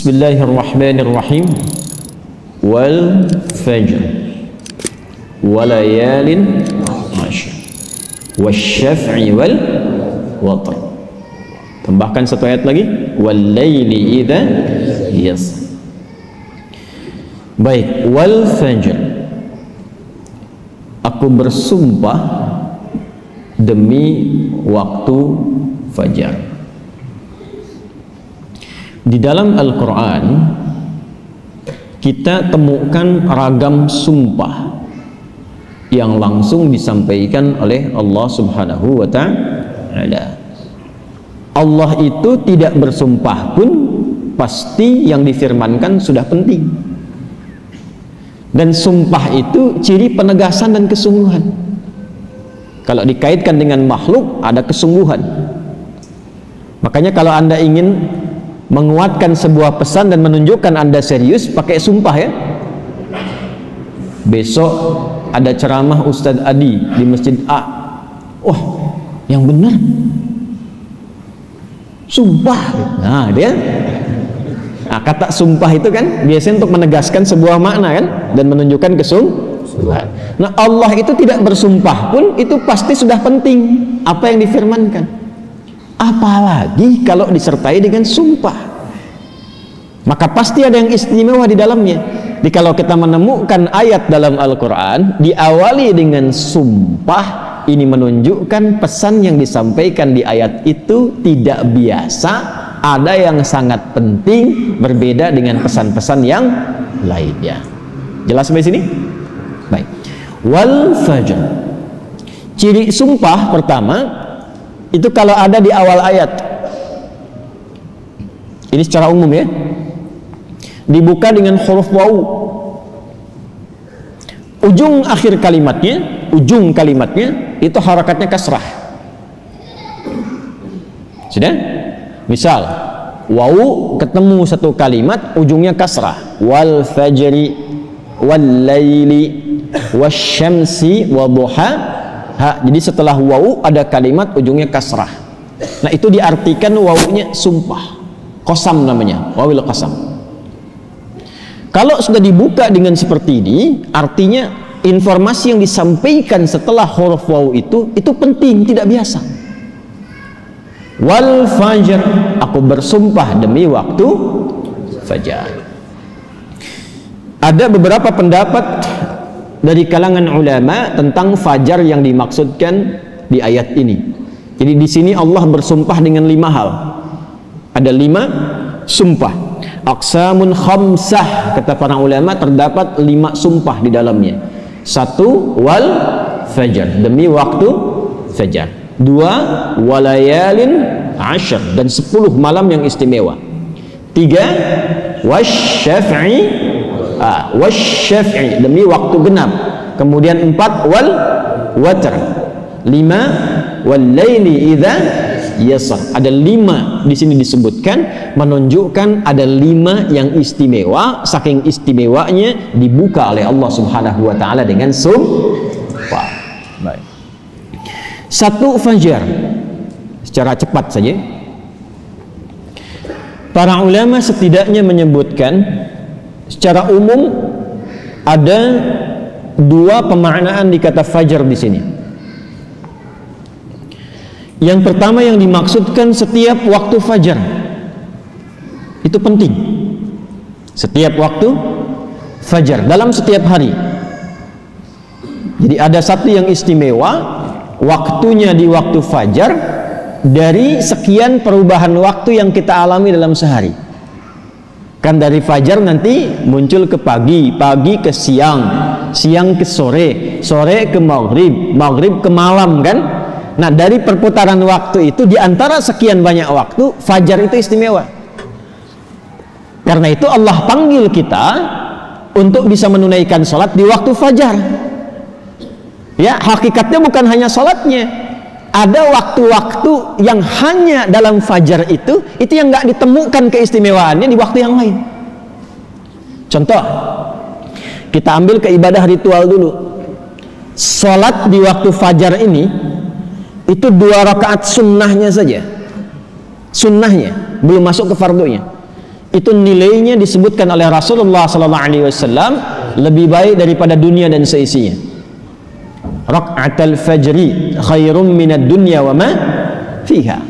Bismillahirrahmanirrahim. Wal fajr walayalin ashr wasyaf'i wal watr. Tambahkan satu ayat lagi, wal laili idza yasr. Baik, wal fajr, aku bersumpah demi waktu fajar. Di dalam Al-Quran kita temukan ragam sumpah yang langsung disampaikan oleh Allah Subhanahu wa ta'ala. Allah itu tidak bersumpah pun pasti yang difirmankan sudah penting. Dan sumpah itu ciri penegasan dan kesungguhan. Kalau dikaitkan dengan makhluk ada kesungguhan. Makanya kalau Anda ingin menguatkan sebuah pesan dan menunjukkan Anda serius, pakai sumpah ya. Besok ada ceramah Ustadz Adi di Masjid A. Wah, yang benar sumpah. Nah, dia kata sumpah itu kan biasanya untuk menegaskan sebuah makna kan, dan menunjukkan kesungguhan. Nah, Allah itu tidak bersumpah pun itu pasti sudah penting apa yang difirmankan. Apalagi kalau disertai dengan sumpah, maka pasti ada yang istimewa di dalamnya. Jadi kalau kita menemukan ayat dalam Al-Quran diawali dengan sumpah, ini menunjukkan pesan yang disampaikan di ayat itu tidak biasa, ada yang sangat penting, berbeda dengan pesan-pesan yang lainnya. Jelas sampai sini? Baik. Wal fajr, ciri sumpah pertama itu kalau ada di awal ayat. Ini secara umum ya, dibuka dengan huruf waw. Ujung akhir kalimatnya, ujung kalimatnya itu harakatnya kasrah. Sudah? Misal waw ketemu satu kalimat ujungnya kasrah, wal fajri wal laili wasyamsi wadduha. Jadi setelah waw ada kalimat ujungnya kasrah. Nah, itu diartikan wawnya sumpah. Qasam namanya, wawil qasam. Kalau sudah dibuka dengan seperti ini, artinya informasi yang disampaikan setelah huruf waw itu penting, tidak biasa. Wal fajr, aku bersumpah demi waktu fajar. Ada beberapa pendapat dari kalangan ulama tentang fajar yang dimaksudkan di ayat ini. Jadi di sini Allah bersumpah dengan 5 hal. Ada 5 sumpah. Aqsamun khamsah, kata para ulama terdapat 5 sumpah di dalamnya. 1, wal fajar, demi waktu fajar. 2, walayalin ashr, dan 10 malam yang istimewa. 3, wasyaf'i, wasyaf'i, demi waktu genap. Kemudian 4, wal watr. 5, wal laili idza yasr. Ada 5 di sini disebutkan, menunjukkan ada 5 yang istimewa. Saking istimewanya dibuka oleh Allah Subhanahu wa ta'ala dengan sumpah. Baik. 1, fajar. Secara cepat saja, para ulama setidaknya menyebutkan secara umum ada 2 pemaknaan di kata fajar di sini. Yang pertama yang dimaksudkan setiap waktu fajar. Itu penting. Setiap waktu fajar dalam setiap hari. Jadi ada satu yang istimewa, waktunya di waktu fajar dari sekian perubahan waktu yang kita alami dalam sehari. Kan dari fajar nanti muncul ke pagi, pagi ke siang, siang ke sore, sore ke maghrib, maghrib ke malam kan. Nah, dari perputaran waktu itu, di antara sekian banyak waktu, fajar itu istimewa. Karena itu Allah panggil kita untuk bisa menunaikan sholat di waktu fajar. Ya, hakikatnya bukan hanya sholatnya. Ada waktu-waktu yang hanya dalam fajar itu yang nggak ditemukan keistimewaannya di waktu yang lain. Contoh, kita ambil ke ibadah ritual dulu. Sholat di waktu fajar ini itu 2 rakaat sunnahnya saja, sunnahnya belum masuk ke fardunya, itu nilainya disebutkan oleh Rasulullah SAW lebih baik daripada dunia dan seisinya. Rak'atul fajri khairum minad dunya wa ma fiha.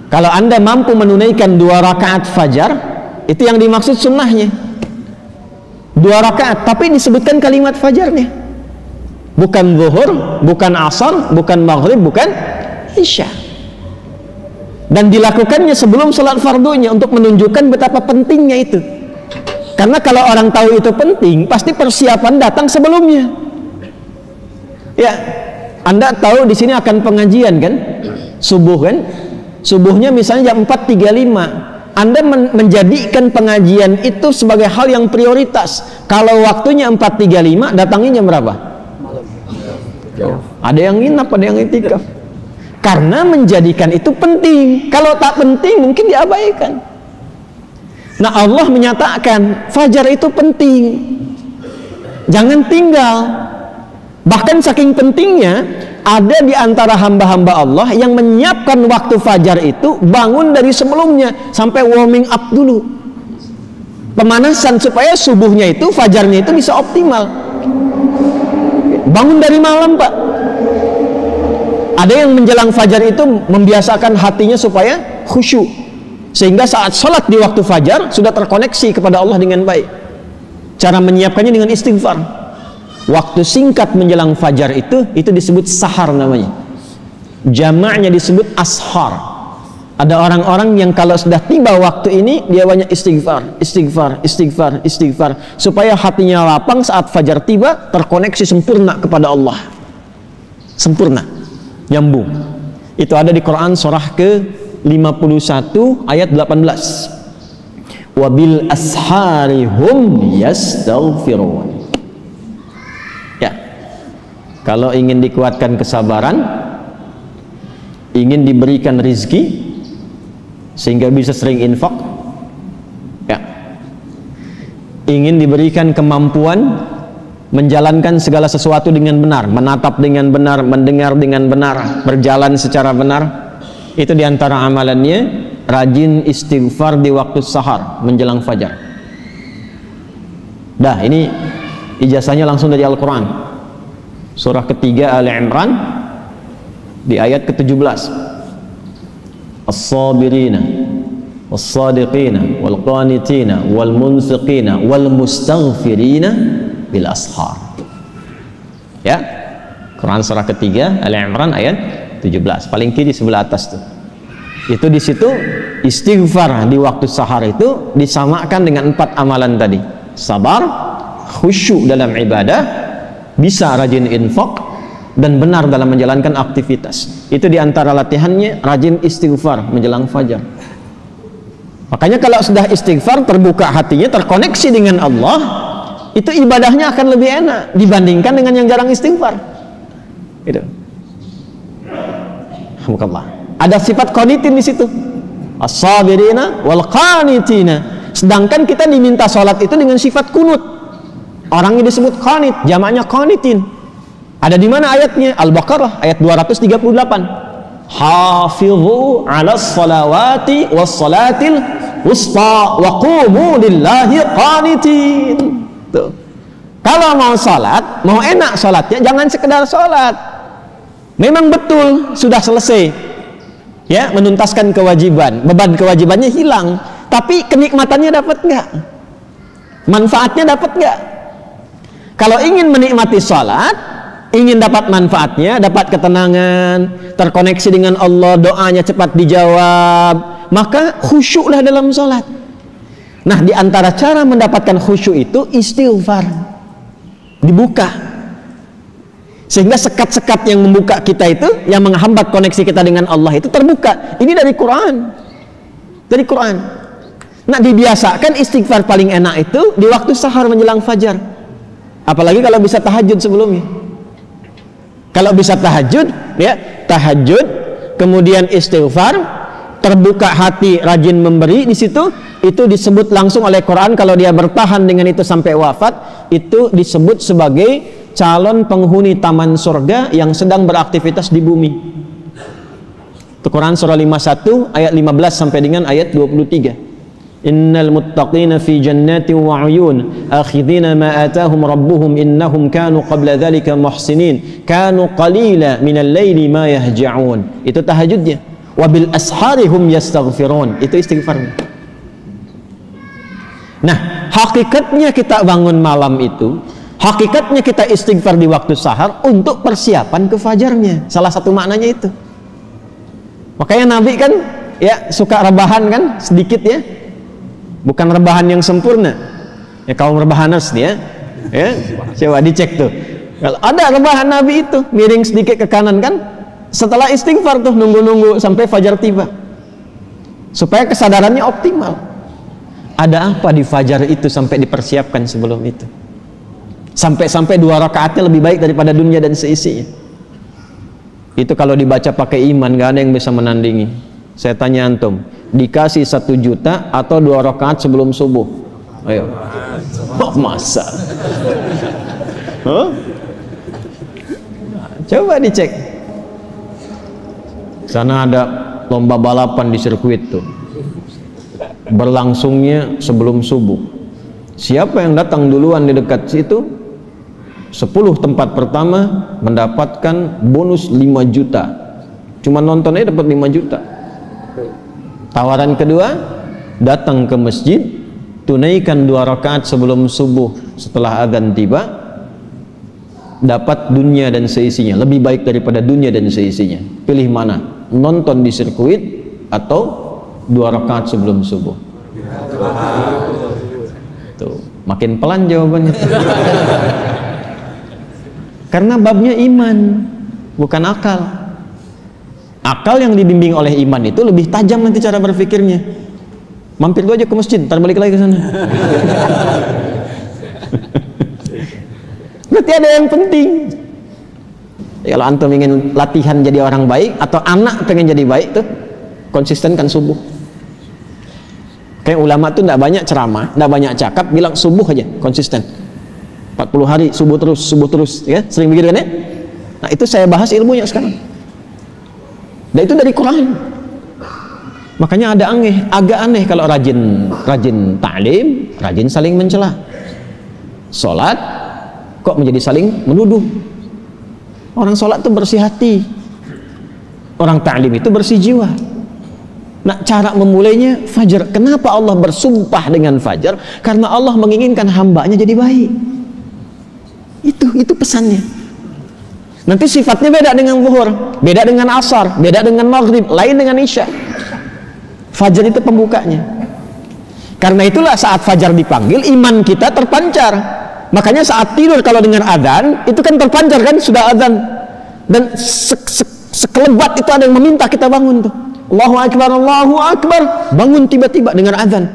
Kalau Anda mampu menunaikan 2 rakaat fajar, itu yang dimaksud sunnahnya. 2 rakaat, tapi disebutkan kalimat fajarnya. Bukan zuhur, bukan asar, bukan maghrib, bukan isya. Dan dilakukannya sebelum salat fardunya untuk menunjukkan betapa pentingnya itu. Karena kalau orang tahu itu penting, pasti persiapan datang sebelumnya. Ya, Anda tahu di sini akan pengajian kan? Subuh kan? Subuhnya misalnya jam 4.35. Anda menjadikan pengajian itu sebagai hal yang prioritas. Kalau waktunya 4.35, datangnya jam berapa? Ada yang nginap, ada yang itikaf. Karena menjadikan itu penting. Kalau tak penting mungkin diabaikan. Nah, Allah menyatakan fajar itu penting, jangan tinggal. Bahkan saking pentingnya, ada di antara hamba-hamba Allah yang menyiapkan waktu fajar itu bangun dari sebelumnya sampai warming up dulu, pemanasan supaya subuhnya itu, fajarnya itu bisa optimal. Bangun dari malam, Pak. Ada yang menjelang fajar itu membiasakan hatinya supaya khusyuk, sehingga saat sholat di waktu fajar sudah terkoneksi kepada Allah dengan baik. Cara menyiapkannya dengan istighfar. Waktu singkat menjelang fajar itu disebut sahar namanya. Jamaknya disebut ashar. Ada orang-orang yang kalau sudah tiba waktu ini, dia banyak istighfar, istighfar, istighfar, istighfar, supaya hatinya lapang saat fajar tiba, terkoneksi sempurna kepada Allah. Sempurna, nyambung. Itu ada di Quran surah ke-51 ayat 18. Wabil ashari hum yastaghfirun. Ya, kalau ingin dikuatkan kesabaran, ingin diberikan rizki sehingga bisa sering infak, ya, ingin diberikan kemampuan menjalankan segala sesuatu dengan benar, menatap dengan benar, mendengar dengan benar, berjalan secara benar, itu diantara amalannya rajin istighfar di waktu sahar menjelang fajar. Dah, ini ijazahnya langsung dari Al-Quran, surah ketiga Ali Imran di ayat ke-17. As-sabirina was-sadiqina wal-qanitina wal-munfiqina wal-mustaghfirina bil ashar. Ya, Quran surah ketiga Ali Imran ayat 17, paling kiri sebelah atas tuh. Itu di situ istighfar di waktu sahar itu disamakan dengan 4 amalan tadi. Sabar, khusyuk dalam ibadah, bisa rajin infak, dan benar dalam menjalankan aktivitas. Itu diantara latihannya rajin istighfar menjelang fajar. Makanya kalau sudah istighfar, terbuka hatinya, terkoneksi dengan Allah, itu ibadahnya akan lebih enak dibandingkan dengan yang jarang istighfar. Itu. Alhamdulillah. Ada sifat qanitin di situ. As-sabirina wal qanitina. Sedangkan kita diminta sholat itu dengan sifat kunut. Orangnya disebut qanit, jamaknya qanitin. Ada di mana ayatnya? Al-Baqarah ayat 238. Hafizu 'alas salawati was salatil wusta wa qumu lillahi qanitin. Tuh. Kalau mau salat, mau enak salatnya, jangan sekedar salat. Memang betul sudah selesai, ya, menuntaskan kewajiban, beban kewajibannya hilang, tapi kenikmatannya dapat nggak? Manfaatnya dapat nggak? Kalau ingin menikmati salat, ingin dapat manfaatnya, dapat ketenangan, terkoneksi dengan Allah, doanya cepat dijawab, maka khusyuklah dalam salat. Nah, di antara cara mendapatkan khusyuk itu istighfar, dibuka, sehingga sekat-sekat yang membuka kita itu, yang menghambat koneksi kita dengan Allah itu terbuka. Ini dari Quran, dari Quran. Nah, dibiasakan istighfar paling enak itu di waktu sahar menjelang fajar, apalagi kalau bisa tahajud sebelumnya. Kalau bisa tahajud, ya, tahajud, kemudian istighfar, terbuka hati, rajin memberi, di situ itu disebut langsung oleh Quran. Kalau dia bertahan dengan itu sampai wafat, itu disebut sebagai calon penghuni taman surga yang sedang beraktivitas di bumi. Itu Quran surah 51 ayat 15 sampai dengan ayat 23. Innal muttaqina fi jannatin wa 'uyun akhidhina ma atahum rabbuhum innahum kanu qabla dhalika muhsinin kanu qalila minal laili ma yahja'un. Itu tahajudnya. Wa bil ashari hum yastaghfirun. Itu istighfarnya. Nah, hakikatnya kita bangun malam itu, hakikatnya kita istighfar di waktu sahar untuk persiapan ke fajarnya. Salah satu maknanya itu. Makanya Nabi kan ya suka rebahan kan sedikit ya. Bukan rebahan yang sempurna. Ya kaum rebahaners nih ya. Ya, coba dicek tuh. Kalau ada rebahan Nabi itu miring sedikit ke kanan kan, setelah istighfar tuh nunggu-nunggu sampai fajar tiba. Supaya kesadarannya optimal. Ada apa di fajar itu sampai dipersiapkan sebelum itu? Sampai 2 rakaatnya lebih baik daripada dunia dan seisinya. Itu kalau dibaca pakai iman, gak ada yang bisa menandingi. Saya tanya antum, dikasih 1 juta atau 2 rakaat sebelum subuh? Ayo. Oh, masa? Huh? Coba dicek. Sana ada lomba balapan di sirkuit tuh. Berlangsungnya sebelum subuh. Siapa yang datang duluan di dekat situ, 10 tempat pertama mendapatkan bonus 5 juta. Cuma nontonnya dapat 5 juta. Tawaran kedua, datang ke masjid, tunaikan 2 rakaat sebelum subuh setelah azan tiba, dapat dunia dan seisinya, lebih baik daripada dunia dan seisinya. Pilih mana? Nonton di sirkuit atau 2 rakaat sebelum subuh? Tuh, makin pelan jawabannya. Karena babnya iman, bukan akal. Akal yang dibimbing oleh iman itu lebih tajam nanti cara berpikirnya. Mampir dulu aja ke masjid, ntar balik lagi ke sana. Berarti ada yang penting. Kalau antum ingin latihan jadi orang baik atau anak pengen jadi baik tuh, konsistenkan subuh. Kayak ulama tuh tidak banyak ceramah, tidak banyak cakap, bilang subuh aja, konsisten. 40 hari subuh terus, ya sering begitu kan ya? Nah itu saya bahas ilmunya sekarang. Dan itu dari Quran. Makanya agak aneh kalau rajin ta'lim, rajin saling mencela. Salat kok menjadi saling menuduh. Orang salat itu bersih hati, orang ta'lim itu bersih jiwa. Nah, cara memulainya fajar. Kenapa Allah bersumpah dengan fajar? Karena Allah menginginkan hambanya jadi baik. Itu pesannya. Nanti sifatnya beda dengan zuhur, beda dengan asar, beda dengan maghrib, lain dengan isya. Fajar itu pembukanya. Karena itulah saat fajar dipanggil, iman kita terpancar. Makanya saat tidur kalau dengar adzan, itu kan terpancar kan, sudah adzan. Dan sekelebat itu ada yang meminta kita bangun tuh. Allahu Akbar, bangun tiba-tiba dengar azan.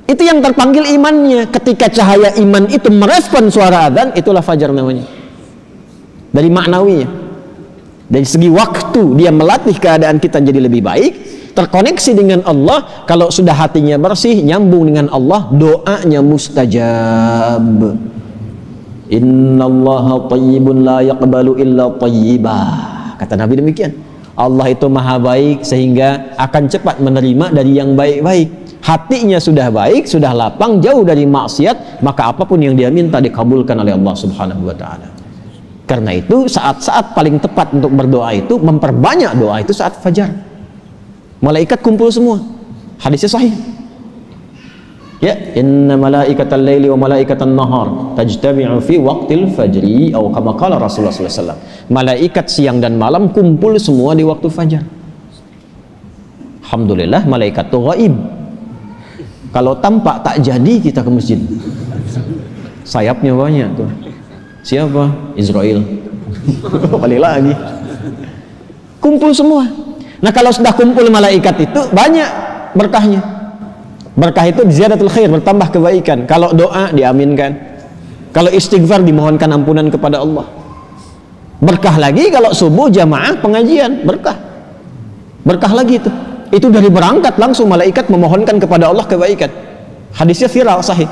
Itu yang terpanggil imannya. Ketika cahaya iman itu merespon suara azan, itulah fajar namanya. Dari maknawinya, dari segi waktu dia melatih keadaan kita jadi lebih baik, terkoneksi dengan Allah. Kalau sudah hatinya bersih, nyambung dengan Allah, doanya mustajab. Innallaha thayyibun la yaqbalu illa thayyibah. Kata Nabi demikian. Allah itu maha baik sehingga akan cepat menerima dari yang baik-baik. Hatinya sudah baik, sudah lapang, jauh dari maksiat, maka apapun yang dia minta dikabulkan oleh Allah Subhanahu wa ta'ala. Karena itu saat-saat paling tepat untuk berdoa itu, memperbanyak doa itu saat fajar. Malaikat kumpul semua. Hadisnya sahih. Ya, inna malaikatal laili wa malaikatan nahar tajtami'u fi waqtil fajri atau kama qala Rasulullah sallallahu alaihi wasallam. Malaikat siang dan malam kumpul semua di waktu fajar. Alhamdulillah malaikat itu gaib. Kalau tampak tak jadi kita ke masjid. Sayapnya banyak tuh. Siapa? Israel. Balik lagi. Kumpul semua. Nah, kalau sudah kumpul malaikat itu banyak berkahnya. Berkah itu ziyadatul khair, bertambah kebaikan. Kalau doa diaminkan, kalau istighfar dimohonkan ampunan kepada Allah. Berkah lagi kalau subuh jamaah pengajian, berkah lagi itu dari berangkat langsung malaikat memohonkan kepada Allah kebaikan. Hadisnya viral sahih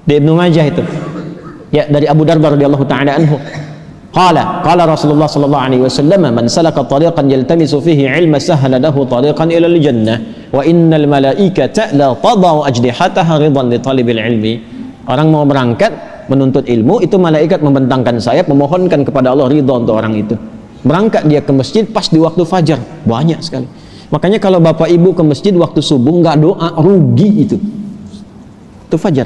di Ibnu Majah itu ya, dari Abu Darda radhiyallahu ta'ala anhu. Qala Rasulullah sallallahu alaihi wasallam, man salaka tariqan yaltamisu fihi ilma sahhala lahu tariqan ila al-jannah wa innal malaikata la tadau ajnihataha ridwan li talibil ilmi. Orang mau berangkat menuntut ilmu, itu malaikat membentangkan sayap memohonkan kepada Allah ridha untuk orang itu. Berangkat dia ke masjid pas di waktu fajar, banyak sekali. Makanya kalau bapak ibu ke masjid waktu subuh nggak doa, rugi itu fajar.